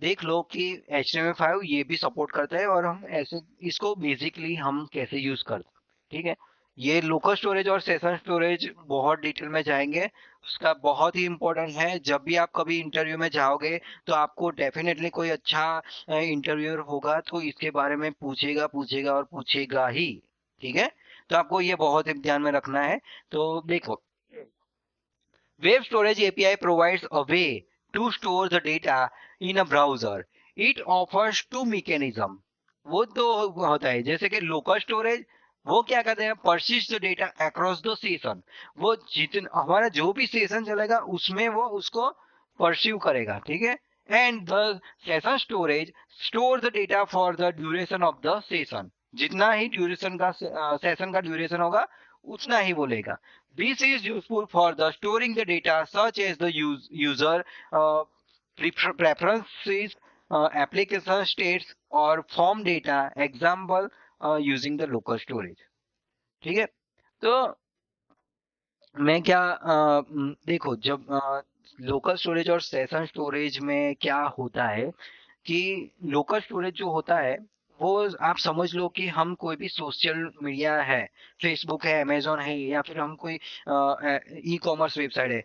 देख लो कि HTML5 ये भी सपोर्ट करता है और हम ऐसे इसको बेसिकली हम कैसे यूज करते हैं। ठीक है। ये लोकल स्टोरेज और सेशन स्टोरेज बहुत डिटेल में जाएंगे, उसका बहुत ही इंपॉर्टेंट है। जब भी आप कभी इंटरव्यू में जाओगे तो आपको डेफिनेटली कोई अच्छा इंटरव्यूअर होगा तो इसके बारे में पूछेगा पूछेगा और पूछेगा ही। ठीक है। तो आपको ये बहुत ही ध्यान में रखना है। तो देखो, Web Storage API provides a way to store the data in a browser. It offers two mechanism। वो तो होता है जैसे कि लोकल स्टोरेज, वो क्या करते हैं, persist the data across the session. वो जितना हमारा जो भी सेशन चलेगा उसमें वो उसको परस्यू करेगा। ठीक है। And the session storage store the data for the duration of the session, जितना ही ड्यूरेशन का सेशन का ड्यूरेशन होगा उतना ही वो लेगा। This is useful for the storing the data such as the user preferences, application states or form data, example using the local storage। ठीक है। तो मैं क्या देखो, जब लोकल स्टोरेज और सेशन स्टोरेज में क्या होता है कि लोकल स्टोरेज जो होता है वो आप समझ लो कि हम कोई भी सोशल मीडिया है, फेसबुक है, अमेजोन है, या फिर हम कोई ई कॉमर्स वेबसाइट है,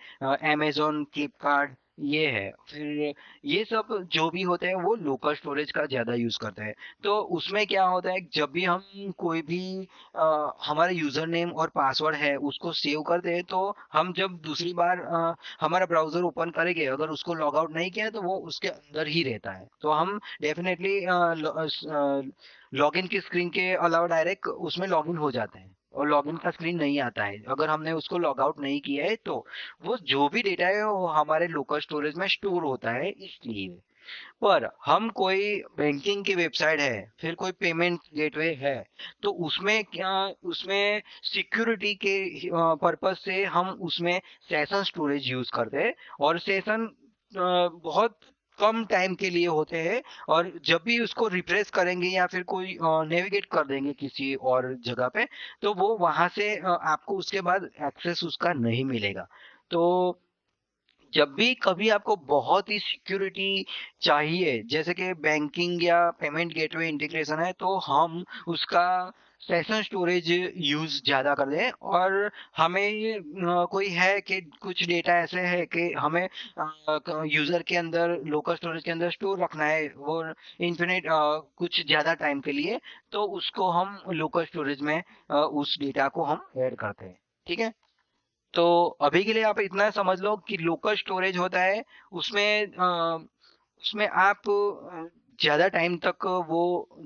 अमेजोन, फ्लिपकार्ट, ये है, फिर ये सब जो भी होते हैं वो लोकल स्टोरेज का ज्यादा यूज करते हैं। तो उसमें क्या होता है, जब भी हम कोई भी हमारा यूजर नेम और पासवर्ड है उसको सेव करते हैं, तो हम जब दूसरी बार हमारा ब्राउजर ओपन करेंगे अगर उसको लॉग आउट नहीं किया है तो वो उसके अंदर ही रहता है। तो हम डेफिनेटली लॉगिन की स्क्रीन के अलावा डायरेक्ट उसमें लॉगिन हो जाते हैं और लॉगिन का स्क्रीन नहीं आता है अगर हमने उसको लॉग आउट नहीं किया है। तो वो जो भी डेटा है वो हमारे लोकल स्टोरेज में स्टोर होता है। इसलिए पर हम कोई बैंकिंग की वेबसाइट है, फिर कोई पेमेंट गेटवे है, तो उसमें क्या, उसमें सिक्योरिटी के पर्पज से हम उसमें सेशन स्टोरेज यूज करते हैं। और सेशन बहुत कम टाइम के लिए होते हैं, और जब भी उसको रिफ्रेश करेंगे या फिर कोई नेविगेट कर देंगे किसी और जगह पे, तो वो वहां से आपको उसके बाद एक्सेस उसका नहीं मिलेगा। तो जब भी कभी आपको बहुत ही सिक्योरिटी चाहिए, जैसे कि बैंकिंग या पेमेंट गेटवे इंटीग्रेशन है, तो हम उसका सेशन स्टोरेज यूज ज्यादा करते हैं। और हमें कोई है कि कुछ डेटा ऐसे है कि हमें यूजर के अंदर लोकल स्टोरेज के अंदर स्टोर रखना है वो इन्फिनिट कुछ ज्यादा टाइम के लिए, तो उसको हम लोकल स्टोरेज में उस डेटा को हम ऐड करते हैं। ठीक है। तो अभी के लिए आप इतना समझ लो कि लोकल स्टोरेज होता है, उसमें उसमें आप ज्यादा टाइम तक वो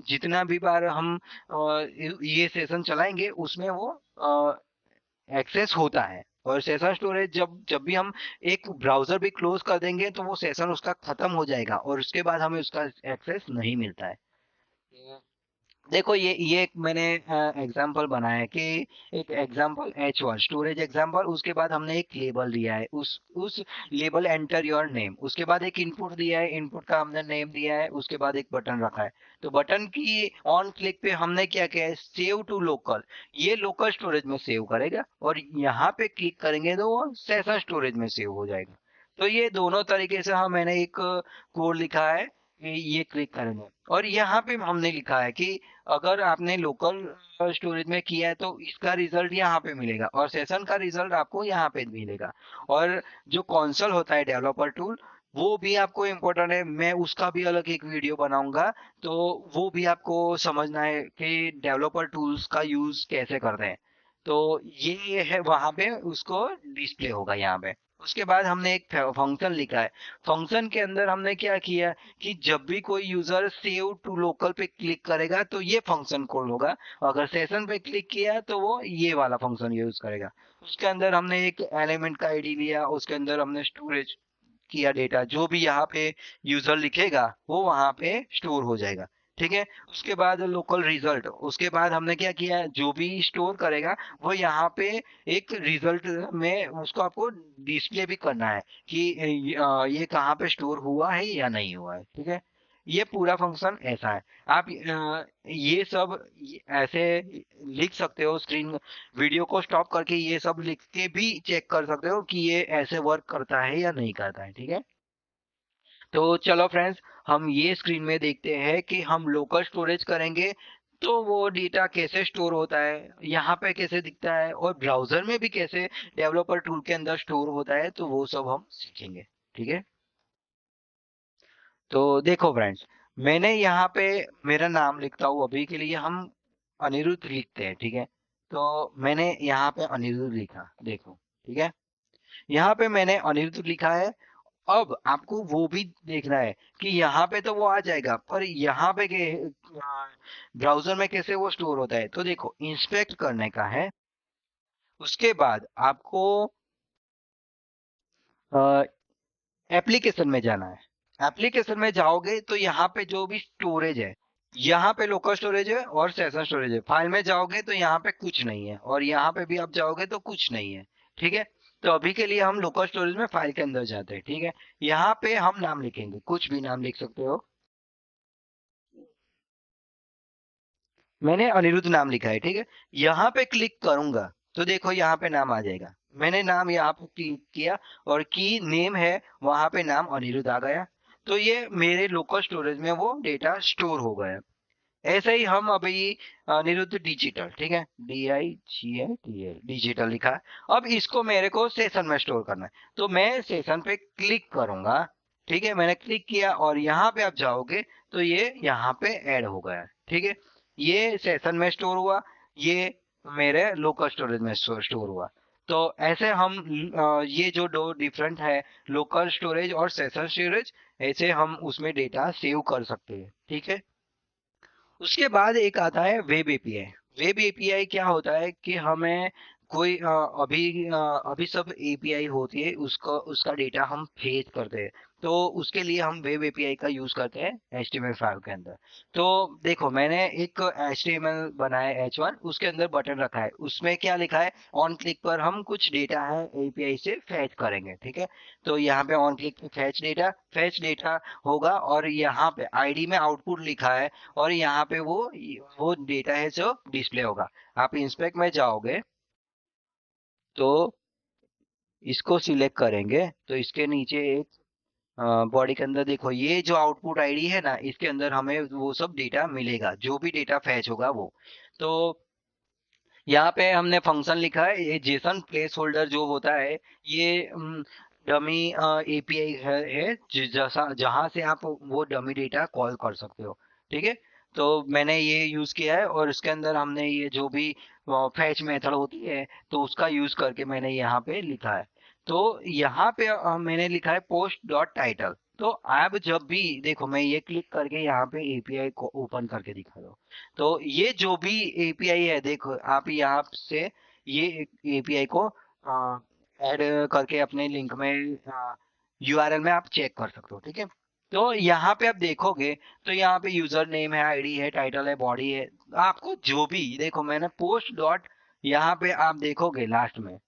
जितना भी बार हम ये सेशन चलाएंगे उसमें वो एक्सेस होता है। और सेशन स्टोरेज जब जब भी हम एक ब्राउजर भी क्लोज कर देंगे तो वो सेशन उसका खत्म हो जाएगा और उसके बाद हमें उसका एक्सेस नहीं मिलता है। देखो ये एक मैंने एग्जांपल बनाया है कि एक एग्जांपल H1 स्टोरेज एग्जांपल, उसके बाद हमने एक लेबल दिया है, उस लेबल एंटर योर नेम, उसके बाद एक इनपुट दिया है, इनपुट का हमने नेम दिया है, उसके बाद एक बटन रखा है। तो बटन की ऑन क्लिक पे हमने क्या किया है, सेव टू लोकल, ये लोकल स्टोरेज में सेव करेगा, और यहाँ पे क्लिक करेंगे तो वो सेशन स्टोरेज में सेव हो जाएगा। तो ये दोनों तरीके से हम मैंने एक कोड लिखा है कि ये क्लिक करेंगे, और यहाँ पे हमने लिखा है कि अगर आपने लोकल स्टोरेज में किया है तो इसका रिजल्ट यहाँ पे मिलेगा और सेशन का रिजल्ट आपको यहाँ पे मिलेगा। और जो कंसोल होता है डेवलपर टूल, वो भी आपको इम्पोर्टेंट है, मैं उसका भी अलग एक वीडियो बनाऊंगा। तो वो भी आपको समझना है कि डेवलपर टूल्स का यूज कैसे करते हैं। तो ये है वहां पे उसको डिस्प्ले होगा यहाँ पे। उसके बाद हमने एक फंक्शन लिखा है। फंक्शन के अंदर हमने क्या किया कि जब भी कोई यूजर सेव टू लोकल पे क्लिक करेगा तो ये फंक्शन कॉल होगा, अगर सेशन पे क्लिक किया तो वो ये वाला फंक्शन यूज करेगा। उसके अंदर हमने एक एलिमेंट का आईडी लिया, उसके अंदर हमने स्टोरेज किया डेटा, जो भी यहाँ पे यूजर लिखेगा वो वहां पे स्टोर हो जाएगा। ठीक है, उसके बाद लोकल रिजल्ट, उसके बाद हमने क्या किया, जो भी स्टोर करेगा वो यहाँ पे एक रिजल्ट में उसको आपको डिस्प्ले भी करना है कि ये कहाँ पे स्टोर हुआ है या नहीं हुआ है। ठीक है, ये पूरा फंक्शन ऐसा है। आप ये सब ऐसे लिख सकते हो, स्क्रीन वीडियो को स्टॉप करके ये सब लिख के भी चेक कर सकते हो कि ये ऐसे वर्क करता है या नहीं करता है। ठीक है, तो चलो फ्रेंड्स, हम ये स्क्रीन में देखते हैं कि हम लोकल स्टोरेज करेंगे तो वो डेटा कैसे स्टोर होता है, यहाँ पे कैसे दिखता है, और ब्राउजर में भी कैसे डेवलपर टूल के अंदर स्टोर होता है, तो वो सब हम सीखेंगे। ठीक है, तो देखो फ्रेंड्स, मैंने यहाँ पे मेरा नाम लिखता हूँ, अभी के लिए हम अनिरुद्ध लिखते हैं। ठीक है, तो मैंने यहाँ पे अनिरुद्ध लिखा, देखो। ठीक है, यहाँ पे मैंने अनिरुद्ध लिखा है। अब आपको वो भी देखना है कि यहाँ पे तो वो आ जाएगा, पर यहाँ पे के ब्राउजर में कैसे वो स्टोर होता है। तो देखो, इंस्पेक्ट करने का है, उसके बाद आपको एप्लीकेशन में जाना है। एप्लीकेशन में जाओगे तो यहाँ पे जो भी स्टोरेज है, यहाँ पे लोकल स्टोरेज है और सेशन स्टोरेज है। फाइल में जाओगे तो यहाँ पे कुछ नहीं है, और यहाँ पे भी आप जाओगे तो कुछ नहीं है। ठीक है, तो अभी के लिए हम लोकल स्टोरेज में फाइल के अंदर जाते हैं। ठीक है, यहाँ पे हम नाम लिखेंगे, कुछ भी नाम लिख सकते हो। मैंने अनिरुद्ध नाम लिखा है। ठीक है, यहाँ पे क्लिक करूंगा तो देखो यहाँ पे नाम आ जाएगा। मैंने नाम यहाँ पे क्लिक किया और की नेम है, वहां पे नाम अनिरुद्ध आ गया। तो ये मेरे लोकल स्टोरेज में वो डेटा स्टोर हो गया। ऐसे ही हम अभी अनिरुद्ध डिजिटल, ठीक है, DIGITL डिजिटल लिखा है। अब इसको मेरे को सेशन में स्टोर करना है, तो मैं सेशन पे क्लिक करूंगा। ठीक है, मैंने क्लिक किया और यहाँ पे आप जाओगे तो ये यहाँ पे ऐड हो गया। ठीक है, ये सेशन में स्टोर हुआ, ये मेरे लोकल स्टोरेज में स्टोर हुआ। तो ऐसे हम ये जो दो डिफरेंट है, लोकल स्टोरेज और सेशन स्टोरेज, ऐसे हम उसमें डेटा सेव कर सकते हैं। ठीक है, उसके बाद एक आता है वेब एपीआई। वेब एपीआई क्या होता है कि हमें कोई अभी सब एपीआई होती है, उसका उसका डेटा हम फेच करते हैं। तो उसके लिए हम वेब एपीआई का यूज करते हैं HTML5 के अंदर। तो देखो, मैंने एक HTML बनाया है H1, उसके अंदर बटन रखा है, उसमें क्या लिखा है, ऑन क्लिक पर हम कुछ डेटा है एपीआई से फेच करेंगे। ठीक है, तो यहाँ पे ऑन क्लिक पे फेच डेटा होगा, और यहाँ पे आईडी में आउटपुट लिखा है, और यहाँ पे वो डेटा है जो डिस्प्ले होगा। आप इंस्पेक्ट में जाओगे तो इसको सिलेक्ट करेंगे तो इसके नीचे एक बॉडी के अंदर देखो, ये जो आउटपुट आईडी है ना, इसके अंदर हमें वो सब डेटा मिलेगा, जो भी डेटा फैच होगा वो। तो यहाँ पे हमने फंक्शन लिखा है, ये जेसन प्लेस होल्डर जो होता है, ये डमी एपीआई है जैसा जहां से आप वो डमी डेटा कॉल कर सकते हो। ठीक है, तो मैंने ये यूज किया है, और इसके अंदर हमने ये जो भी फैच मेथड होती है तो उसका यूज करके मैंने यहाँ पे लिखा है। तो यहाँ पे मैंने लिखा है पोस्ट डॉट टाइटल। तो आप जब भी देखो, मैं ये क्लिक करके यहाँ पे एपीआई को ओपन करके दिखा दो, तो ये जो भी एपीआई है, देखो आप यहाँ से ये एपीआई को ऐड करके अपने लिंक में यूआरएल में आप चेक कर सकते हो। ठीक है, तो यहाँ पे आप देखोगे तो यहाँ पे यूजर नेम है, आईडी है, टाइटल है, बॉडी है। आपको जो भी देखो, मैंने पोस्ट डॉट, यहाँ पे आप देखोगे लास्ट में,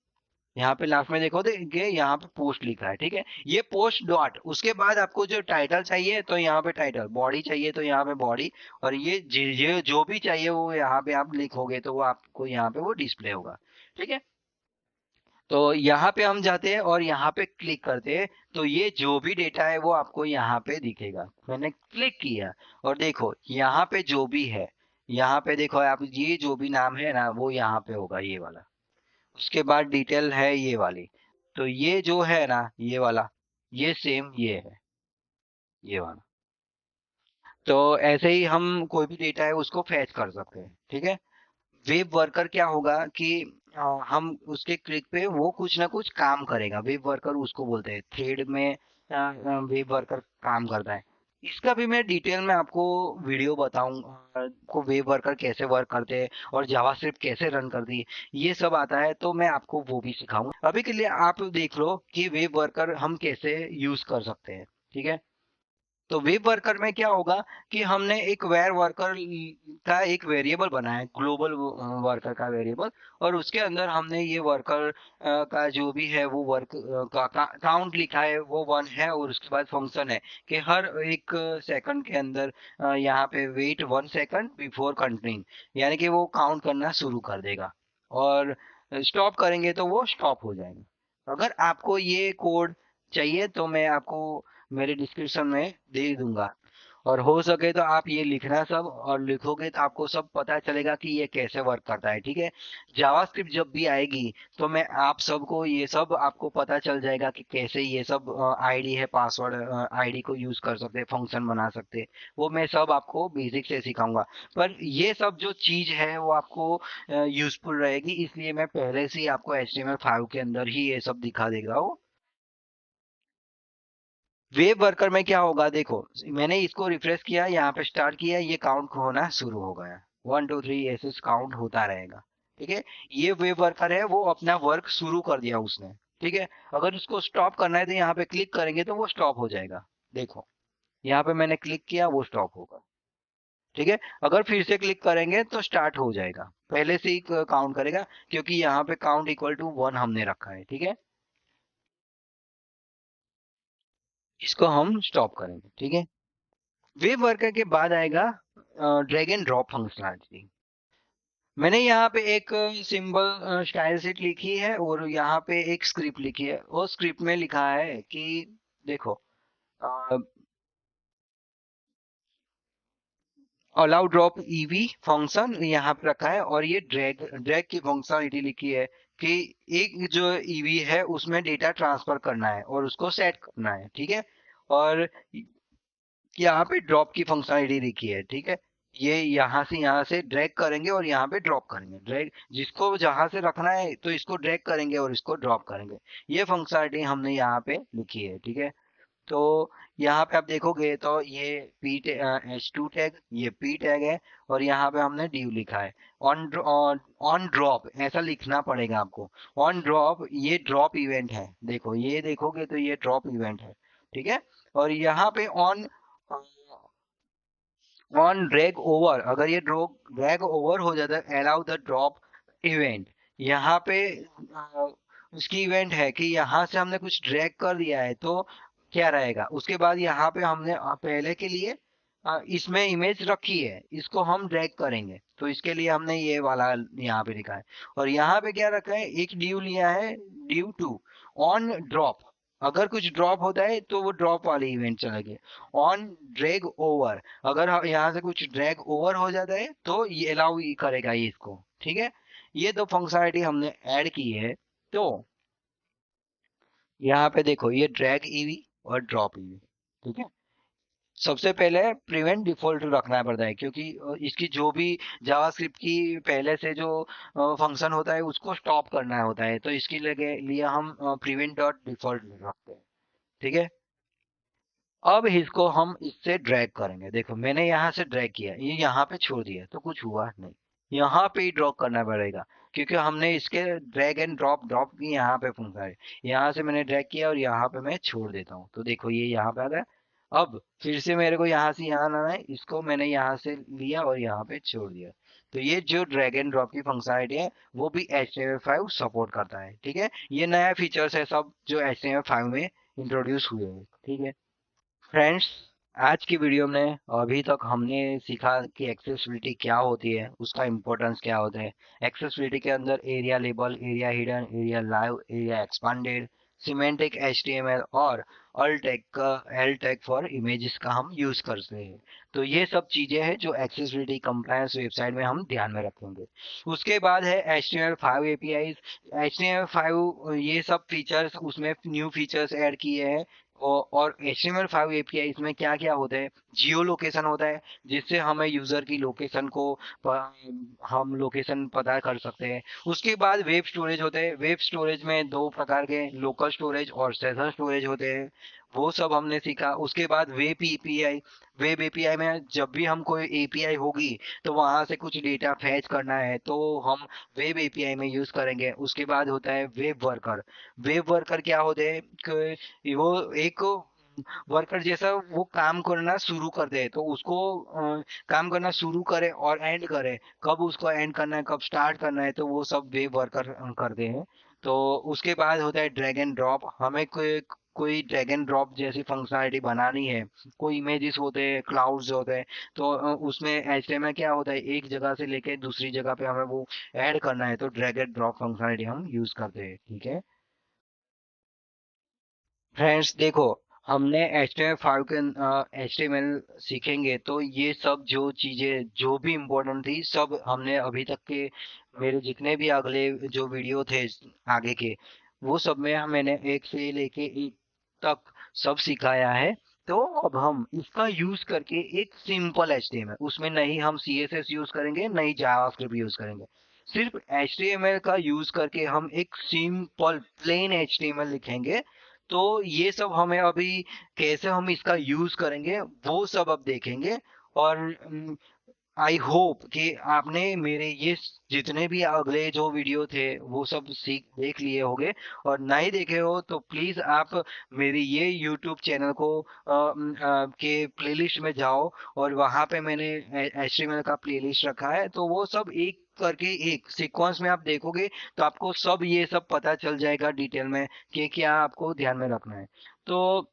यहाँ पे लास्ट में देखो देखिए, यहाँ पे पोस्ट लिखा है। ठीक है, ये पोस्ट डॉट, उसके बाद आपको जो टाइटल चाहिए तो यहाँ पे टाइटल, बॉडी चाहिए तो यहाँ पे बॉडी, और ये जो भी चाहिए वो यहाँ पे आप लिखोगे तो वो आपको यहाँ पे वो डिस्प्ले होगा। ठीक है, तो यहाँ पे हम जाते हैं और यहाँ पे क्लिक करते हैं, तो ये जो भी डेटा है वो आपको यहाँ पे दिखेगा। मैंने क्लिक किया और देखो यहाँ पे जो भी है, यहाँ पे देखो आप, ये जो भी नाम है ना वो यहाँ पे होगा, ये वाला। उसके बाद डिटेल है ये वाली। तो ये जो है ना ये वाला, ये सेम ये है, ये वाला। तो ऐसे ही हम कोई भी डेटा है उसको फैच कर सकते हैं, ठीक है। वेब वर्कर क्या होगा कि हम उसके क्लिक पे वो कुछ ना कुछ काम करेगा। वेब वर्कर उसको बोलते हैं, थ्रेड में वेब वर्कर काम करता है। इसका भी मैं डिटेल में आपको वीडियो बताऊंगा को वेब वर्कर कैसे वर्क करते हैं और जावास्क्रिप्ट कैसे रन करती है, ये सब आता है तो मैं आपको वो भी सिखाऊंगा। अभी के लिए आप देख लो कि वेब वर्कर हम कैसे यूज कर सकते हैं, ठीक है। तो वेब वर्कर में क्या होगा कि हमने एक वेर वर्कर का एक वेरिएबल बनाया है, ग्लोबल वर्कर का वेरिएबल। और उसके अंदर हमने ये वर्कर का जो भी है वो वर्क का काउंट लिखा है, वो 1 है। और उसके बाद फंक्शन है कि हर एक सेकंड के अंदर यहाँ पे वेट 1 सेकंड बिफोर कंटिन्यूइंग, यानी कि वो काउंट करना शुरू कर देगा। और स्टॉप करेंगे तो वो स्टॉप हो जाएगा। अगर आपको ये कोड चाहिए तो मैं आपको मेरे डिस्क्रिप्शन में दे दूंगा। और हो सके तो आप ये लिखना सब, और लिखोगे तो आपको सब पता चलेगा कि ये कैसे वर्क करता है, ठीक है। जावास्क्रिप्ट जब भी आएगी तो मैं आप सबको ये सब आपको पता चल जाएगा कि कैसे ये सब आईडी है, पासवर्ड आईडी को यूज कर सकते हैं, फंक्शन बना सकते हैं। वो मैं सब आपको बेसिक से सिखाऊंगा। पर ये सब जो चीज है वो आपको यूजफुल रहेगी, इसलिए मैं पहले से ही आपको HTML5 के अंदर ही ये सब दिखा देगा हूँ। वेब वर्कर में क्या होगा देखो, मैंने इसको रिफ्रेश किया, यहाँ पे स्टार्ट किया, ये काउंट होना शुरू हो गया। 1 2 3 ऐसे काउंट होता रहेगा, ठीक है। ये वेब वर्कर है, वो अपना वर्क शुरू कर दिया उसने, ठीक है। अगर उसको स्टॉप करना है तो यहाँ पे क्लिक करेंगे तो वो स्टॉप हो जाएगा। देखो यहाँ पे मैंने क्लिक किया, वो स्टॉप होगा, ठीक है। अगर फिर से क्लिक करेंगे तो स्टार्ट हो जाएगा, पहले से ही काउंट करेगा, क्योंकि यहाँ पे काउंट इक्वल टू 1 हमने रखा है, ठीक है। इसको हम स्टॉप करेंगे, ठीक है। वेब वर्कर के बाद आएगा ड्रैग एंड ड्रॉप फंक्शनलिटी। मैंने यहाँ पे एक सिंबल स्टाइल शीट लिखी है और यहाँ पे एक स्क्रिप्ट लिखी है। वो स्क्रिप्ट में लिखा है कि देखो, अलाउ ड्रॉप ईवी फंक्शन यहाँ पे रखा है, और ये ड्रैग ड्रैग की फंक्शनलिटी लिखी है कि एक जो ईवी है उसमें डेटा ट्रांसफर करना है और उसको सेट करना है, ठीक है। और यहाँ पे ड्रॉप की फंक्शनलिटी लिखी है, ठीक है। ये यहाँ से ड्रैग करेंगे और यहाँ पे ड्रॉप करेंगे। ड्रैग जिसको जहां से रखना है तो इसको ड्रैग करेंगे और इसको ड्रॉप करेंगे। ये फंक्शनलिटी हमने यहाँ पे लिखी है, ठीक है। तो यहाँ पे आप देखोगे तो ये पी H2 टैग, ये पी टैग है, और यहाँ पे हमने ड्यू लिखा है। ऑन ऑन ड्रॉप ऐसा लिखना पड़ेगा आपको। ऑन ड्रॉप ये ड्रॉप इवेंट है, देखो ये देखोगे तो ये ड्रॉप इवेंट है, ठीक है। और यहाँ पे ऑन ऑन ड्रैग ओवर, अगर ये ड्रैग ओवर हो जाता है, अलाउ द ड्रॉप इवेंट। यहाँ पे उसकी इवेंट है कि यहाँ से हमने कुछ ड्रैग कर दिया है तो क्या रहेगा। उसके बाद यहाँ पे हमने पहले के लिए इसमें इमेज रखी है, इसको हम ड्रैग करेंगे तो इसके लिए हमने ये वाला यहाँ पे लिखा है। और यहाँ पे क्या रखा है, एक ड्यू लिया है, ड्यू टू ऑन ड्रॉप। अगर कुछ ड्रॉप होता है तो वो ड्रॉप वाले इवेंट चलेंगे। ऑन ड्रैग ओवर, अगर यहाँ से कुछ ड्रैग ओवर हो जाता है तो ये अलाउ करेगा ये इसको, ठीक है। ये दो फंक्शनलिटी हमने ऐड की है। तो यहाँ पे देखो ये ड्रैग ईवी और ड्रॉप ईवी, ठीक है। सबसे पहले प्रिवेंट डिफॉल्ट रखना पड़ता है, क्योंकि इसकी जो भी जावास्क्रिप्ट की पहले से जो फंक्शन होता है उसको स्टॉप करना होता है, तो इसके लिए हम प्रिवेंट डॉट डिफॉल्ट रखते हैं, ठीक है। अब इसको हम इससे ड्रैग करेंगे, देखो मैंने यहाँ से ड्रैग किया, ये यहाँ पे छोड़ दिया तो कुछ हुआ नहीं। यहाँ पे ही ड्रॉप करना पड़ेगा, क्योंकि हमने इसके ड्रैग एंड ड्रॉप ड्रॉप की यहाँ पे फंक्शन है। यहाँ से मैंने ड्रैग किया और यहाँ पे मैं छोड़ देता हूँ, तो देखो ये यहाँ पे आ गया। अब फिर से मेरे को यहाँ से यहाँ लाना है, इसको मैंने यहाँ से लिया और यहाँ पे छोड़ दिया। तो ये जो ड्रैग एंड ड्रॉप की फंक्शनलिटी है वो भी HTML5 सपोर्ट करता है, ठीक है। ये नया फीचर्स है सब जो HTML5 में इंट्रोड्यूस हुए हैं, ठीक है फ्रेंड्स। आज की वीडियो में अभी तक हमने सीखा कि एक्सेसिबिलिटी क्या होती है, उसका इम्पोर्टेंस क्या होता है। एक्सेसिबिलिटी के अंदर area label, area hidden, area live, area expanded, semantic HTML और एल टैग फॉर इमेजेस का हम यूज करते हैं। तो ये सब चीजें हैं जो एक्सेसिबिलिटी कंप्लायंस वेबसाइट में हम ध्यान में रखेंगे। उसके बाद है HTML5 एपीआई। HTML5 ये सब फीचर्स उसमें न्यू फीचर्स ऐड किए हैं। और HTML5 एपीआई इसमें क्या क्या होता है, जियो लोकेशन होता है, जिससे हमें यूजर की लोकेशन को हम लोकेशन पता कर सकते हैं। उसके बाद वेब स्टोरेज होते हैं। वेब स्टोरेज में दो प्रकार के, लोकल स्टोरेज और सेशन स्टोरेज होते हैं। वो सब हमने सीखा। उसके बाद वेब एपीआई। वेब एपीआई में जब भी हम कोई एपीआई होगी तो वहां से कुछ डेटा फैच करना है तो हम वेब एपीआई में यूज करेंगे। उसके बाद होता है वेब वर्कर। वेब वर्कर क्या होते हैं वो एक वर्कर जैसा वो काम करना शुरू कर दे, तो उसको काम करना शुरू करे और एंड करे। कब उसको एंड करना है, कब स्टार्ट करना है, तो वो सब वेब वर्कर करते हैं। तो उसके बाद होता है ड्रैग एंड ड्रॉप। हमें कोई ड्रैग एंड ड्रॉप जैसी फंक्शनलिटी बनानी है। कोई इमेजेस होते हैं, क्लाउड्स होते हैं, तो उसमें एचटीएमएल क्या होता है, एक जगह से लेके दूसरी जगह पे हमें वो ऐड करना है, तो ड्रैग एंड ड्रॉप फंक्शनलिटी हम यूज करते हैं। ठीक है फ्रेंड्स, देखो, हमने HTML5 के HTML सीखेंगे तो ये सब जो चीजें जो भी इम्पोर्टेंट थी सब हमने अभी तक के मेरे जितने भी अगले जो वीडियो थे आगे के, वो सब में मैंने एक से लेके एक तक सब सिखाया है। तो अब हम इसका यूज करके एक सिंपल HTML, उसमें नहीं हम CSS यूज करेंगे नहीं जावास्क्रिप्ट यूज करेंगे, सिर्फ HTML का यूज करके हम एक सिंपल प्लेन HTML लिखेंगे। तो ये सब हमें अभी कैसे हम इसका यूज करेंगे वो सब अब देखेंगे। और आई होप कि आपने मेरे ये जितने भी अगले जो वीडियो थे वो सब सीख देख लिए होंगे। और नहीं देखे हो तो प्लीज आप मेरी ये यूट्यूब चैनल को के प्लेलिस्ट में जाओ, और वहां पे मैंने HTML का प्लेलिस्ट रखा है, तो वो सब एक करके एक सीक्वेंस में आप देखोगे तो आपको सब ये सब पता चल जाएगा डिटेल में कि क्या आपको ध्यान में रखना है। तो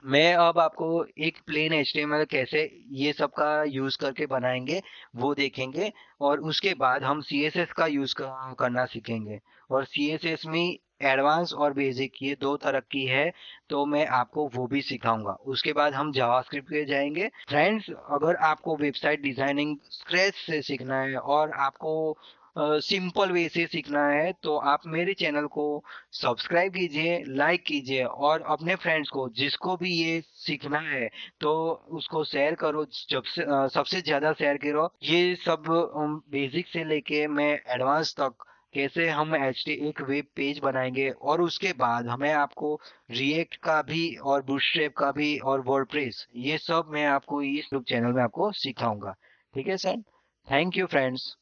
मैं अब आपको एक प्लेन HTML कैसे ये सब का यूज करके बनाएंगे वो देखेंगे। और उसके बाद हम CSS का यूज करना सीखेंगे। और CSS में एडवांस और बेसिक ये दो तरह की है, तो मैं आपको वो भी सिखाऊंगा। उसके बाद हम जावास्क्रिप्ट पे जाएंगे। फ्रेंड्स, अगर आपको वेबसाइट डिजाइनिंग स्क्रैच से सीखना है और आपको सिंपल वे से सीखना है तो आप मेरे चैनल को सब्सक्राइब कीजिए, लाइक कीजिए, और अपने फ्रेंड्स को जिसको भी ये सीखना है तो उसको शेयर करो। जब से सबसे ज्यादा शेयर करो। ये सब बेसिक से लेके मैं एडवांस तक कैसे हम एक वेब पेज बनाएंगे, और उसके बाद हमें आपको रिएक्ट का भी और बूटस्ट्रैप का भी और वर्डप्रेस, ये सब मैं आपको इस यूट्यूब चैनल में आपको सिखाऊंगा। ठीक है सर, थैंक यू फ्रेंड्स।